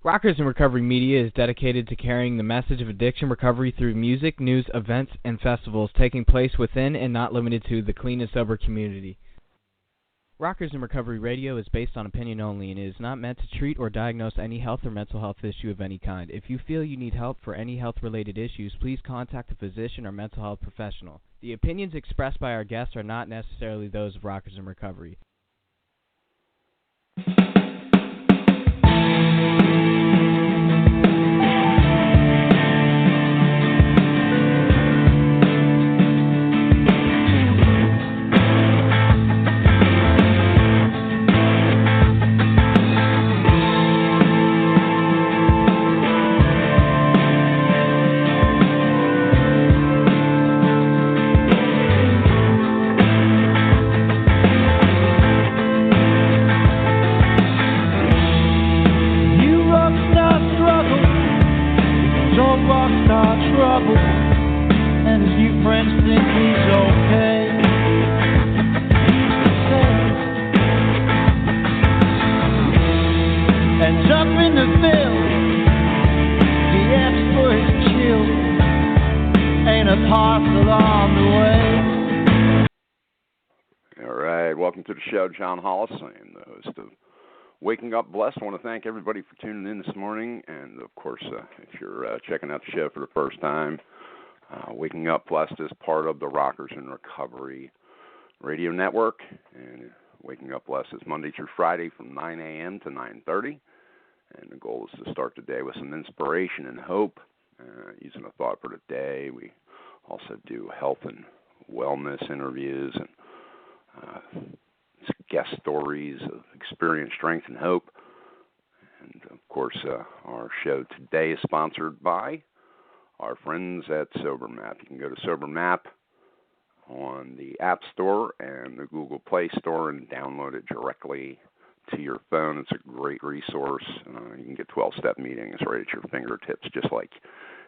Rockers in Recovery Media is dedicated to carrying the message of addiction recovery through music, news, events, and festivals taking place within and not limited to the clean and sober community. Rockers in Recovery Radio is based on opinion only and is not meant to treat or diagnose any health or mental health issue of any kind. If you feel you need help for any health-related issues, please contact a physician or mental health professional. The opinions expressed by our guests are not necessarily those of Rockers in Recovery. John Hollis. I am the host of Waking Up Blessed. I want to thank everybody for tuning in this morning. And, of course, if you're checking out the show for the first time, Waking Up Blessed is part of the Rockers in Recovery radio network. And Waking Up Blessed is Monday through Friday from 9 a.m. to 9:30. And the goal is to start the day with some inspiration and hope, using a thought for the day. We also do health and wellness interviews and guest stories of experience, strength, and hope. And, of course, our show today is sponsored by our friends at SoberMap. You can go to SoberMap on the App Store and the Google Play Store and download it directly to your phone. It's a great resource. You can get 12-step meetings right at your fingertips, just like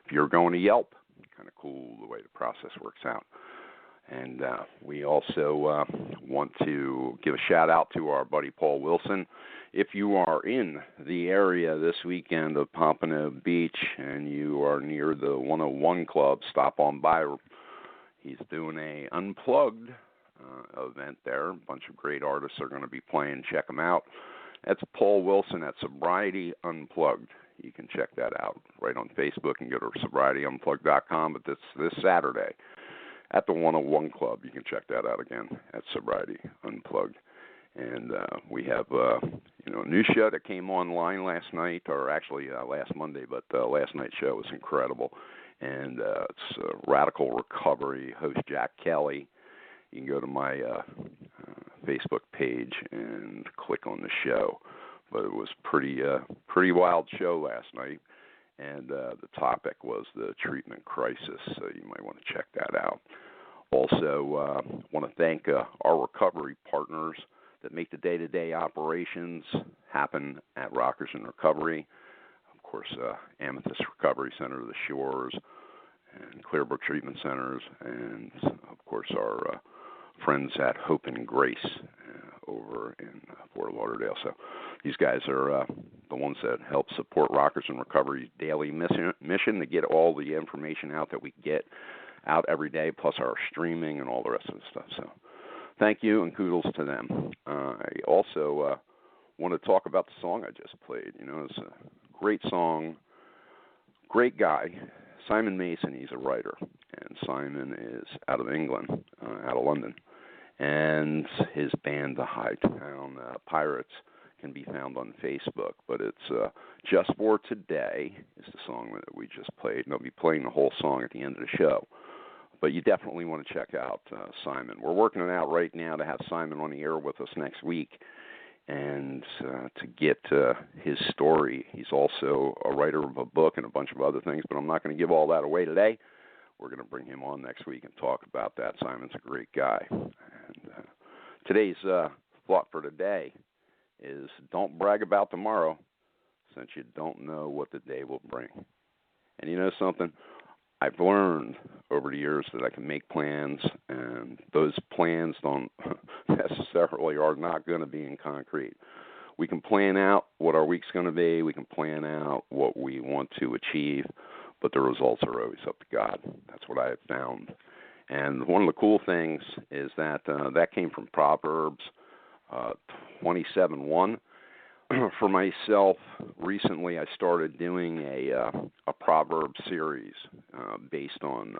if you're going to Yelp. Kind of cool the way the process works out. And we also want to give a shout-out to our buddy Paul Wilson. If you are in the area this weekend of Pompano Beach and you are near the 101 Club, stop on by. He's doing a Unplugged event there. A bunch of great artists are going to be playing. Check them out. That's Paul Wilson at Sobriety Unplugged. You can check that out right on Facebook and go to sobrietyunplugged.com. But this Saturday, at the 101 Club, you can check that out again at Sobriety Unplugged. And we have a new show that came online last night, or actually last Monday, but last night's show was incredible. And it's Radical Recovery, host Jack Kelly. You can go to my Facebook page and click on the show. But it was pretty wild show last night. And the topic was the treatment crisis, so you might want to check that out. Also, want to thank our recovery partners that make the day-to-day operations happen at Rockers in Recovery. Of course, Amethyst Recovery Center, the Shores, and Clearbrook Treatment Centers, and, of course, our friends at Hope and Grace over in Fort Lauderdale. So these guys are the ones that help support Rockers in Recovery's daily mission to get all the information out that we get out every day, plus our streaming and all the rest of the stuff. So thank you and kudos to them. I also want to talk about the song I just played. It's a great song, great guy. Simon Mason, he's a writer, and Simon is out of England, out of London. And his band, the Hightown Pirates, can be found on Facebook. But it's Just For Today is the song that we just played. And I'll be playing the whole song at the end of the show. But you definitely want to check out Simon. We're working it out right now to have Simon on the air with us next week and to get his story. He's also a writer of a book and a bunch of other things, but I'm not going to give all that away today. We're going to bring him on next week and talk about that. Simon's a great guy. And today's thought for today is don't brag about tomorrow since you don't know what the day will bring. And you know something? I've learned over the years that I can make plans, and those plans don't necessarily are not going to be in concrete. we can plan out what our week's going to be. We can plan out what we want to achieve, but the results are always up to God. That's what I have found. And one of the cool things is that that came from Proverbs 27:1. For myself, recently I started doing a Proverbs series based on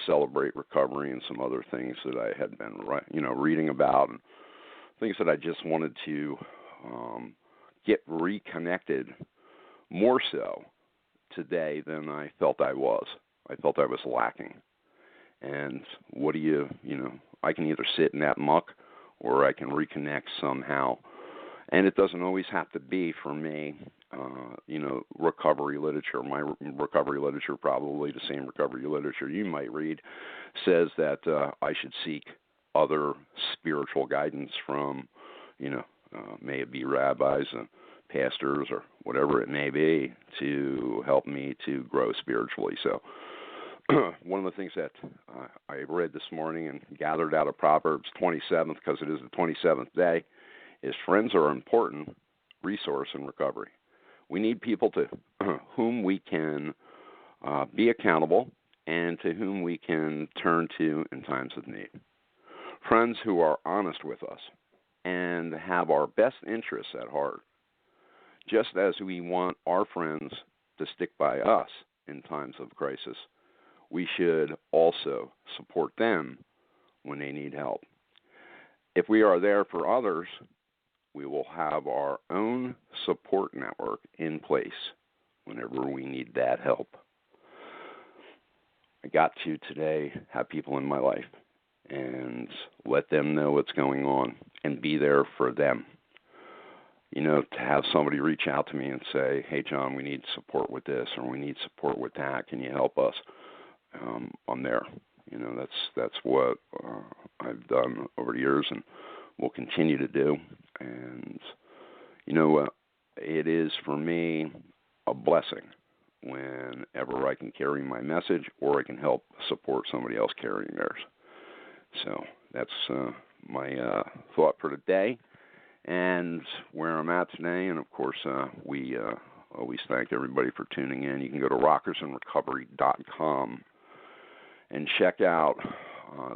Celebrate Recovery and some other things that I had been reading about, and things that I just wanted to get reconnected more so today than I felt I was. I felt I was lacking. And what do you I can either sit in that muck or I can reconnect somehow. And it doesn't always have to be, for me, recovery literature. My recovery literature, probably the same recovery literature you might read, says that I should seek other spiritual guidance from, may it be rabbis, pastors, or whatever it may be, to help me to grow spiritually. So one of the things that I read this morning and gathered out of Proverbs 27, because it is the 27th day, is friends are an important resource in recovery. We need people to whom we can be accountable and to whom we can turn to in times of need. Friends who are honest with us and have our best interests at heart. Just as we want our friends to stick by us in times of crisis, we should also support them when they need help. If we are there for others, we will have our own support network in place whenever we need that help. I got to today have people in my life and let them know what's going on and be there for them. To have somebody reach out to me and say, hey, John, we need support with this or we need support with that. Can you help us? I'm there. That's what I've done over the years and will continue to do. And, it is for me a blessing whenever I can carry my message or I can help support somebody else carrying theirs. So that's my thought for today and where I'm at today. And, of course, we always thank everybody for tuning in. You can go to rockersandrecovery.com and check out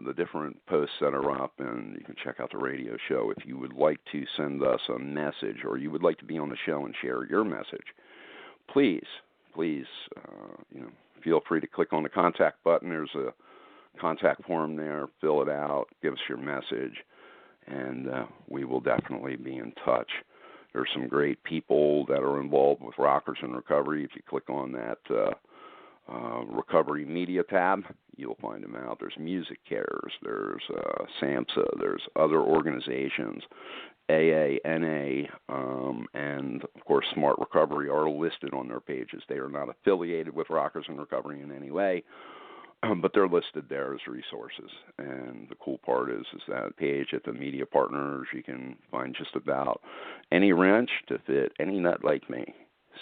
the different posts that are up, and you can check out the radio show. If you would like to send us a message or you would like to be on the show and share your message, please, feel free to click on the contact button. There's a contact form there. Fill it out. Give us your message, and we will definitely be in touch. There's some great people that are involved with Rockers in Recovery. If you click on that Recovery Media tab, you'll find them out. There's Music Cares, there's SAMHSA, there's other organizations, AA, NA, and, of course, Smart Recovery are listed on their pages. They are not affiliated with Rockers in Recovery in any way, but they're listed there as resources. And the cool part is that page at the media partners, you can find just about any wrench to fit any nut like me.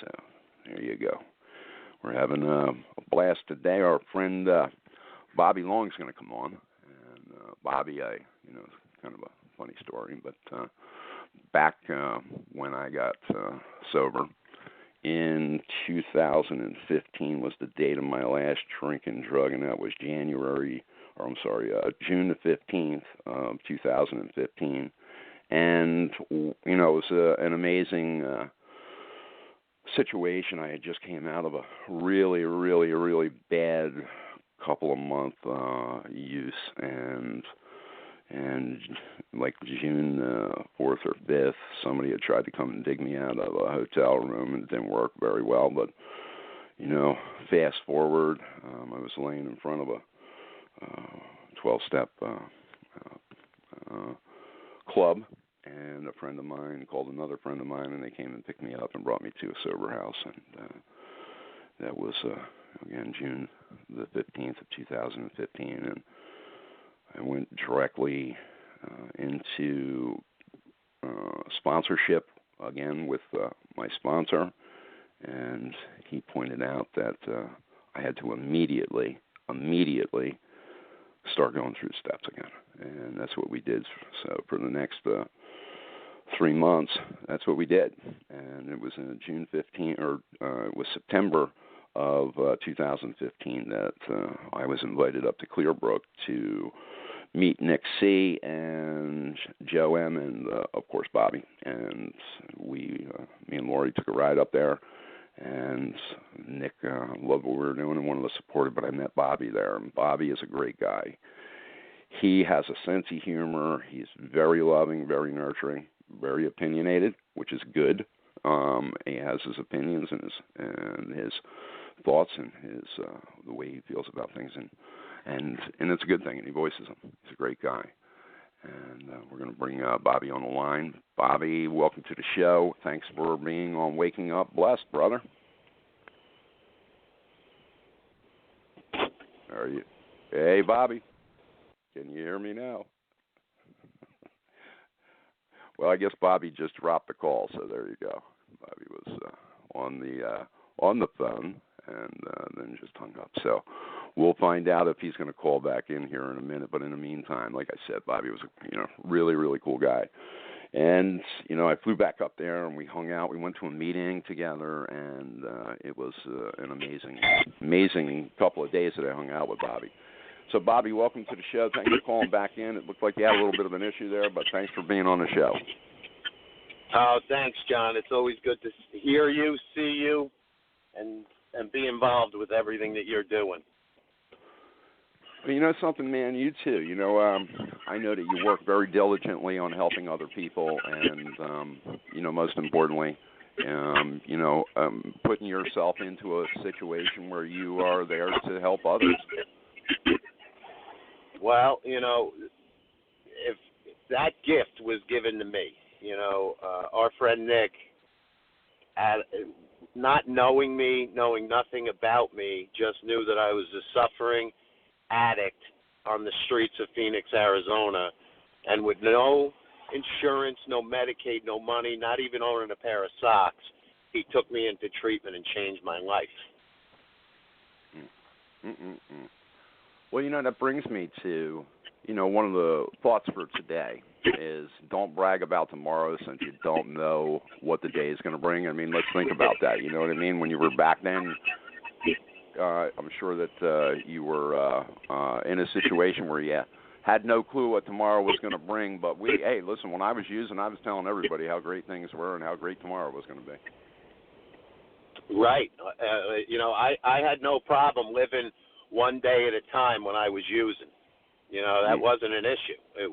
So there you go. We're having a blast today. Our friend Bobby Long is going to come on. And Bobby, it's kind of a funny story, but back when I got sober, in 2015 was the date of my last drink and drug, and that was June the 15th of 2015. And, it was an amazing situation. I had just came out of a really, really, really bad couple of month use, and like June 4th or 5th, somebody had tried to come and dig me out of a hotel room, and it didn't work very well. But fast forward, I was laying in front of a 12-step club, and a friend of mine called another friend of mine, and they came and picked me up and brought me to a sober house. And that was, again, June the 15th of 2015. And I went directly into sponsorship, again, with my sponsor. And he pointed out that I had to immediately start going through steps again. And that's what we did. So for the next 3 months, that's what we did. And it was in June 15, or it was September of 2015 that I was invited up to Clearbrook to meet Nick C. and Joe M. and, of course, Bobby. And me and Lori took a ride up there. And Nick loved what we were doing and wanted to support it, but I met Bobby there. And Bobby is a great guy. He has a sense of humor. He's very loving, very nurturing, very opinionated, which is good. He has his opinions and his thoughts and the way he feels about things, and it's a good thing, and he voices them. He's a great guy. And we're going to bring Bobby on the line. Bobby, welcome to the show. Thanks for being on Waking Up Blessed, brother. Are you? Hey, Bobby. Can you hear me now? Well, I guess Bobby just dropped the call, so there you go. Bobby was on the phone and then just hung up. So we'll find out if he's going to call back in here in a minute. But in the meantime, like I said, Bobby was a really, really cool guy. And, I flew back up there and we hung out. We went to a meeting together, and it was an amazing couple of days that I hung out with Bobby. So, Bobby, welcome to the show. Thanks for calling back in. It looked like you had a little bit of an issue there, but thanks for being on the show. Oh, thanks, John. It's always good to hear you, see you, and be involved with everything that you're doing. Well, you know something, man, you too. I know that you work very diligently on helping other people, and, most importantly, putting yourself into a situation where you are there to help others. Well, if that gift was given to me, our friend Nick, not knowing me, knowing nothing about me, just knew that I was a suffering addict on the streets of Phoenix, Arizona, and with no insurance, no Medicaid, no money, not even owning a pair of socks, he took me into treatment and changed my life. Well, that brings me to, one of the thoughts for today is don't brag about tomorrow since you don't know what the day is going to bring. I mean, let's think about that. You know what I mean? When you were back then, I'm sure that you were in a situation where you had no clue what tomorrow was going to bring. But hey, listen, when I was using, I was telling everybody how great things were and how great tomorrow was going to be. Right. I had no problem living one day at a time when I was using. That wasn't an issue. It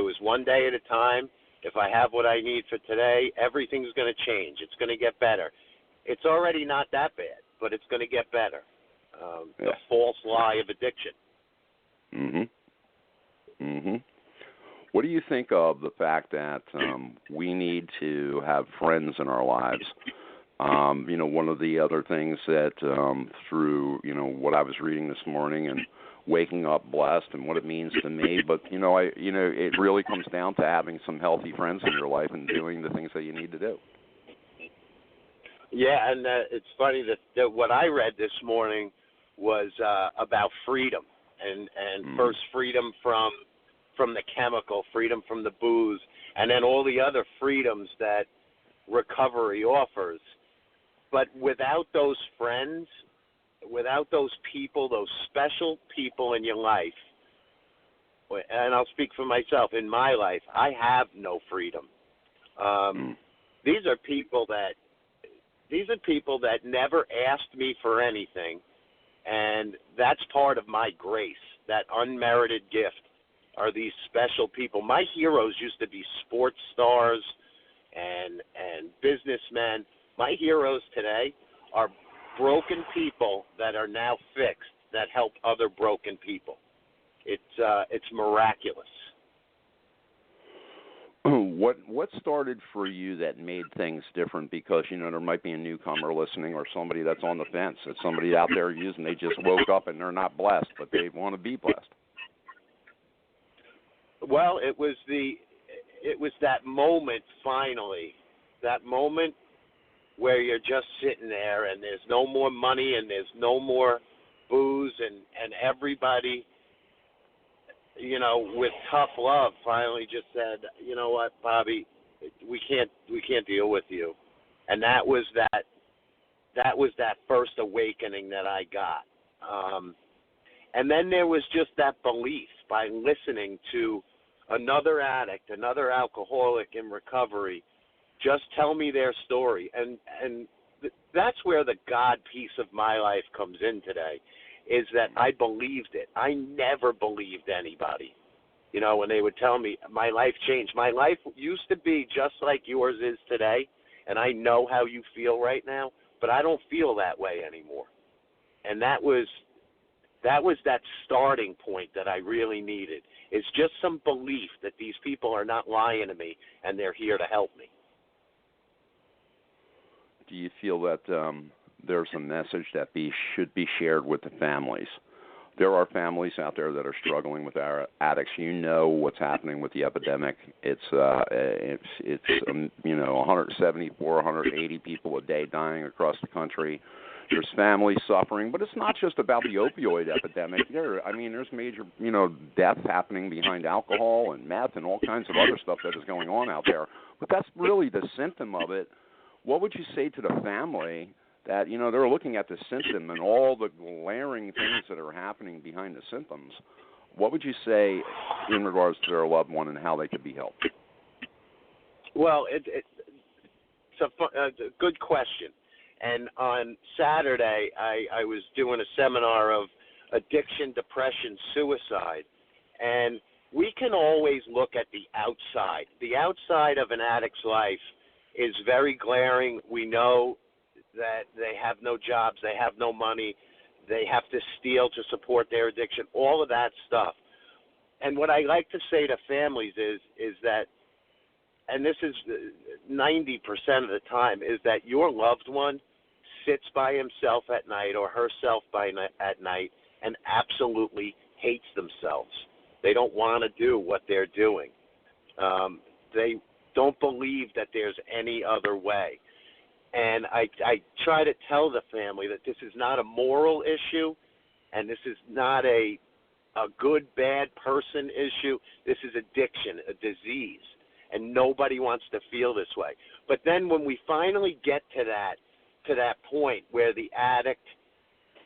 was one day at a time. If I have what I need for today, everything's going to change. It's going to get better. It's already not that bad, but it's going to get better. The false lie of addiction. What do you think of the fact that we need to have friends in our lives? One of the other things that through, what I was reading this morning and waking up blessed and what it means to me, but, it really comes down to having some healthy friends in your life and doing the things that you need to do. Yeah, and it's funny that what I read this morning was about freedom and first freedom from the chemical, freedom from the booze, and then all the other freedoms that recovery offers. But without those friends, without those people, those special people in your life, and I'll speak for myself, in my life, I have no freedom. These are people that never asked me for anything, and that's part of my grace, that unmerited gift, are these special people. My heroes used to be sports stars and businessmen. My heroes today are broken people that are now fixed, that help other broken people. It's miraculous. What started for you that made things different? Because, there might be a newcomer listening or somebody that's on the fence. It's somebody out there using, they just woke up and they're not blessed, but they want to be blessed. Well, it was that moment finally, that moment where you're just sitting there and there's no more money and there's no more booze and everybody, with tough love finally just said, you know what, Bobby, we can't deal with you. And that was that first awakening that I got. And then there was just that belief by listening to another addict, another alcoholic in recovery, just tell me their story. And that's where the God piece of my life comes in today, is that I believed it. I never believed anybody. You know, when they would tell me my life changed. My life used to be just like yours is today, and I know how you feel right now, but I don't feel that way anymore. And that was that starting point that I really needed. It's just some belief that these people are not lying to me and they're here to help me. Do you feel that there's a message that should be shared with the families? There are families out there that are struggling with our addicts. You know what's happening with the epidemic. It's 174, 180 people a day dying across the country. There's families suffering, but it's not just about the opioid epidemic. There's major, death happening behind alcohol and meth and all kinds of other stuff that is going on out there. But that's really the symptom of it. What would you say to the family that, they're looking at the symptom and all the glaring things that are happening behind the symptoms? What would you say in regards to their loved one and how they could be helped? Well, it's a good question. And on Saturday, I was doing a seminar of addiction, depression, suicide. And we can always look at the outside. The outside of an addict's life is very glaring. We know that they have no jobs, they have no money, they have to steal to support their addiction, all of that stuff. And what I like to say to families is that, and this is 90% of the time, is that your loved one sits by himself at night or herself at night and absolutely hates themselves. They don't want to do what they're doing. They don't believe that there's any other way. And I try to tell the family that this is not a moral issue and this is not a good, bad person issue. This is addiction, a disease, and nobody wants to feel this way. But then when we finally get to that point where the addict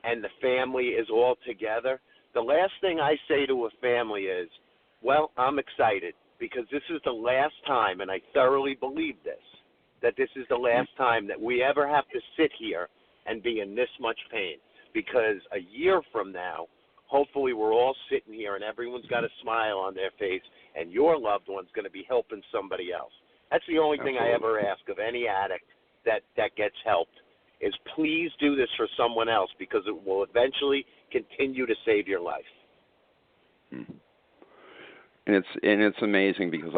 and the family is all together, the last thing I say to a family is, well, I'm excited because this is the last time, and I thoroughly believe this, that this is the last time that we ever have to sit here and be in this much pain. Because a year from now, hopefully we're all sitting here and everyone's got a smile on their face and your loved one's going to be helping somebody else. That's the only thing I ever ask of any addict that gets helped is please do this for someone else because it will eventually continue to save your life. And it's amazing because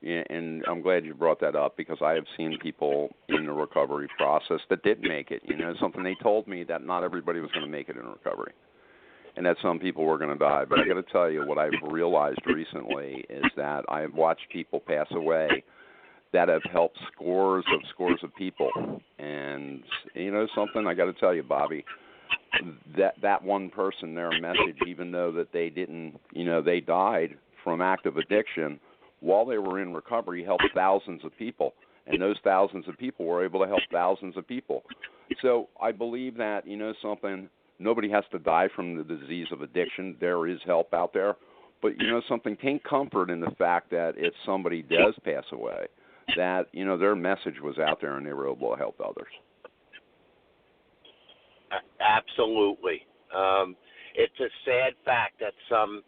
and I'm glad you brought that up because I have seen people in the recovery process that did make it. Something they told me that not everybody was going to make it in recovery, and that some people were going to die. But I got to tell you, what I've realized recently is that I have watched people pass away that have helped scores of people. And something I got to tell you, Bobby, that one person, their message, even though that they didn't, they died from active addiction, while they were in recovery, helped thousands of people. And those thousands of people were able to help thousands of people. So I believe that, something, nobody has to die from the disease of addiction. There is help out there. But, something, take comfort in the fact that if somebody does pass away, that, their message was out there and they were able to help others. Absolutely. It's a sad fact that some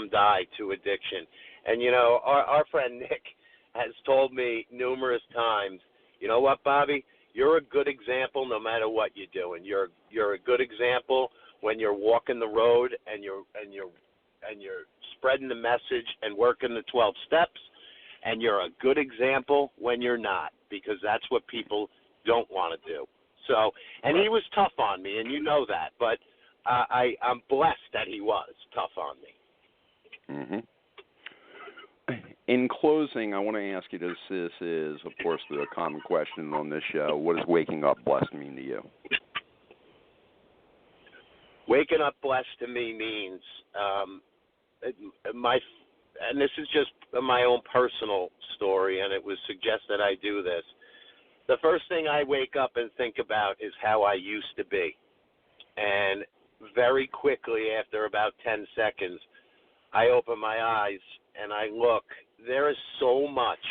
die to addiction. And, our friend Nick has told me numerous times, you know what, Bobby? You're a good example no matter what you're doing. You're a good example when you're walking the road and you're spreading the message and working the 12 steps, and you're a good example when you're not, because that's what people don't want to do. So, and he was tough on me, and you know that, but I'm blessed that he was tough on me. Mm-hmm. In closing, I want to ask you this. This is, of course, the common question on this show. What does waking up blessed mean to you? Waking up blessed to me means and this is just my own personal story, and it was suggested I do this. The first thing I wake up and think about is how I used to be. And very quickly, after about 10 seconds, I open my eyes and I look. There is so much,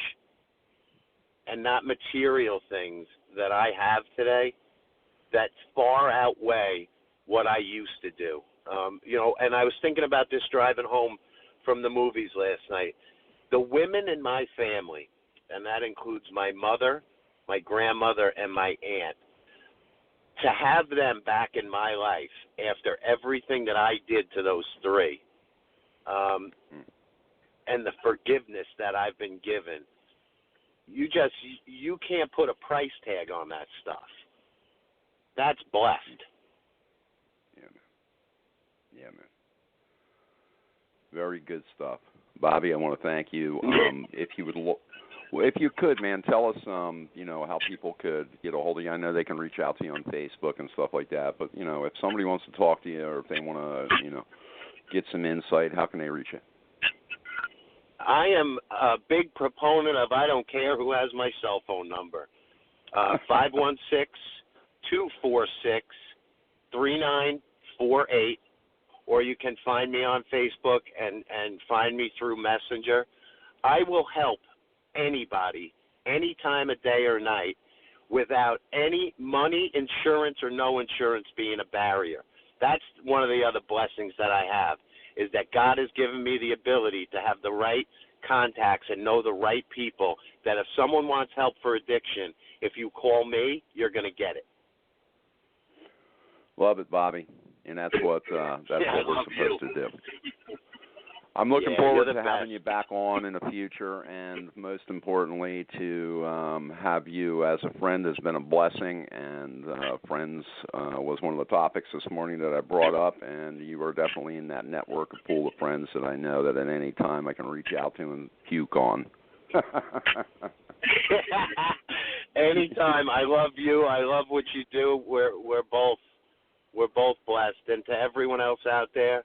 and not material things, that I have today that far outweigh what I used to do. And I was thinking about this driving home from the movies last night. The women in my family, and that includes my mother, my grandmother, and my aunt, to have them back in my life after everything that I did to those three, and the forgiveness that I've been given, you can't put a price tag on that stuff. That's blessed. Yeah, man. Very good stuff. Bobby, I want to thank you. If you could, man, tell us, how people could get a hold of you. I know they can reach out to you on Facebook and stuff like that, but, if somebody wants to talk to you or if they want to, get some insight, how can they reach you? I am a big proponent of I don't care who has my cell phone number, 516-246-3948, or you can find me on Facebook and find me through Messenger. I will help anybody, any time of day or night, without any money, insurance, or no insurance being a barrier. That's one of the other blessings that I have, is that God has given me the ability to have the right contacts and know the right people, that if someone wants help for addiction, if you call me, you're going to get it. Love it, Bobby. And that's what we're supposed to do. I'm looking forward to having you back on in the future, and most importantly, to have you as a friend has been a blessing. And friends was one of the topics this morning that I brought up, and you are definitely in that network of pool of friends that I know that at any time I can reach out to and puke on. Anytime. I love you. I love what you do. We're both blessed. And to everyone else out there,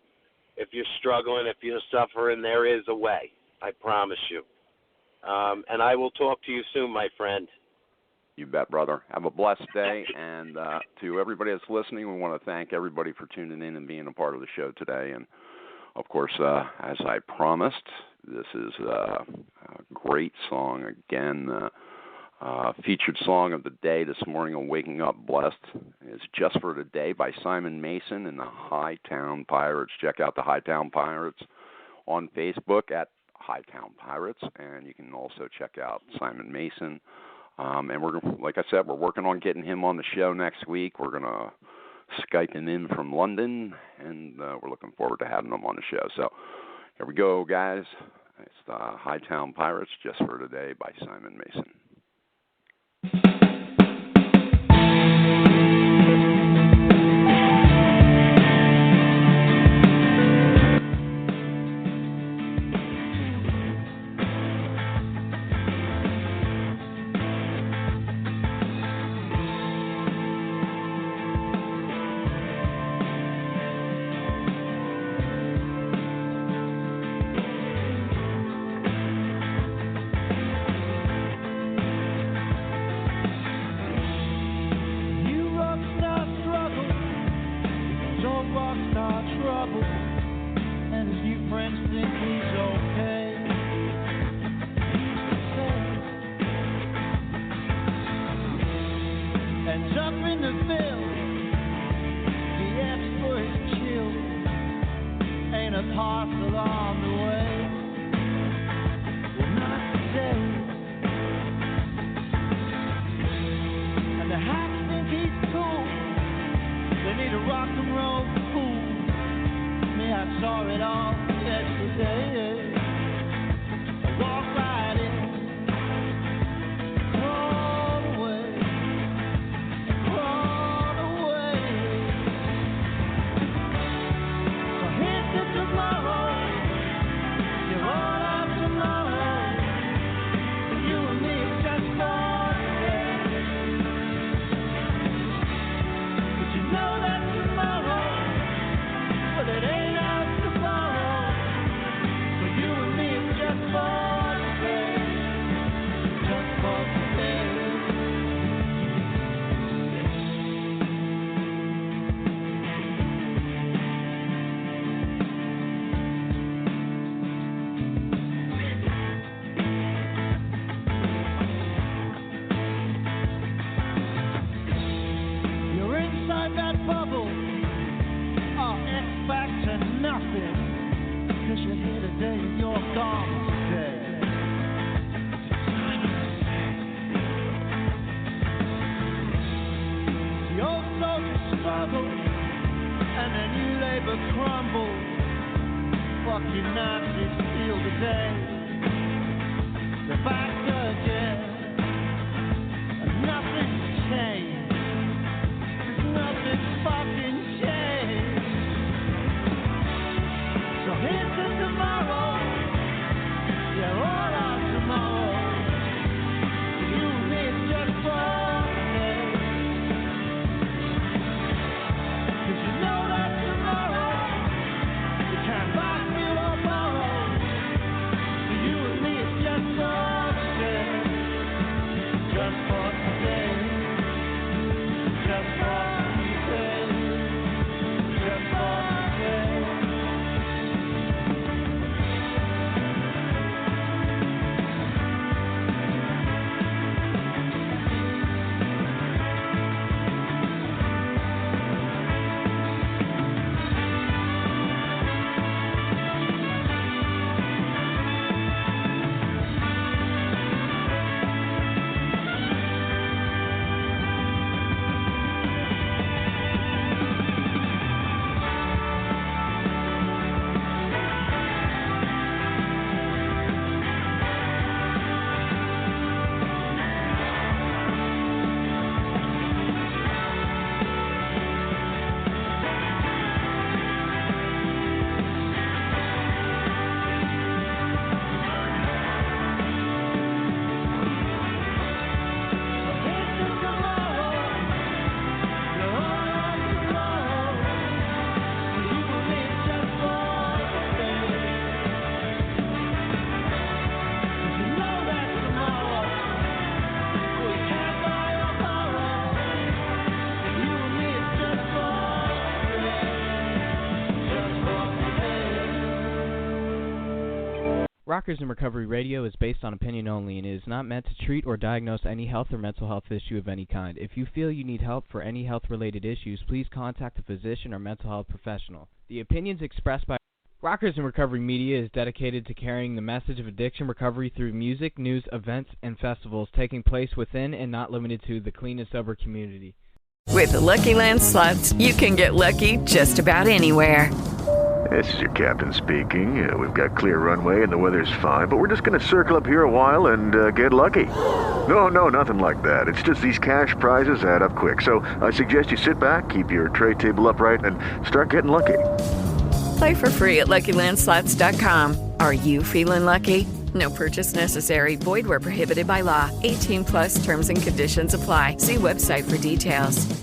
if you're struggling, if you're suffering, there is a way. I promise you. And I will talk to you soon, my friend. You bet, brother. Have a blessed day. And to everybody that's listening, we want to thank everybody for tuning in and being a part of the show today. And, of course, as I promised, this is a great song. Again, featured song of the day this morning on Waking Up Blessed is Just for Today by Simon Mason and the Hightown Pirates. Check out the Hightown Pirates on Facebook at Hightown Pirates, and you can also check out Simon Mason. And we're, like I said, we're working on getting him on the show next week. We're going to Skype him in from London, and we're looking forward to having him on the show. So here we go, guys. It's the Hightown Pirates, Just for Today by Simon Mason. old soldiers struggle, and their new labor crumbles. Fucking Nazis steal the day. They're back again, and nothing's changed. Nothing's fucking changed. So here's to tomorrow. Yeah, all our tomorrow. You and me, it's just one day. 'Cause you know that tomorrow you can't buy, steal or borrow. For you and me, it's just one day. Just for today. Just for today. Just for today. Rockers in Recovery Radio is based on opinion only and is not meant to treat or diagnose any health or mental health issue of any kind. If you feel you need help for any health-related issues, please contact a physician or mental health professional. The opinions expressed by Rockers in Recovery Media is dedicated to carrying the message of addiction recovery through music, news, events, and festivals taking place within and not limited to the clean and sober community. With the Lucky Land Slots, you can get lucky just about anywhere. This is your captain speaking. We've got clear runway and the weather's fine, but we're just going to circle up here a while and get lucky. No, nothing like that. It's just these cash prizes add up quick. So I suggest you sit back, keep your tray table upright, and start getting lucky. Play for free at LuckyLandSlots.com. Are you feeling lucky? No purchase necessary. Void where prohibited by law. 18+ terms and conditions apply. See website for details.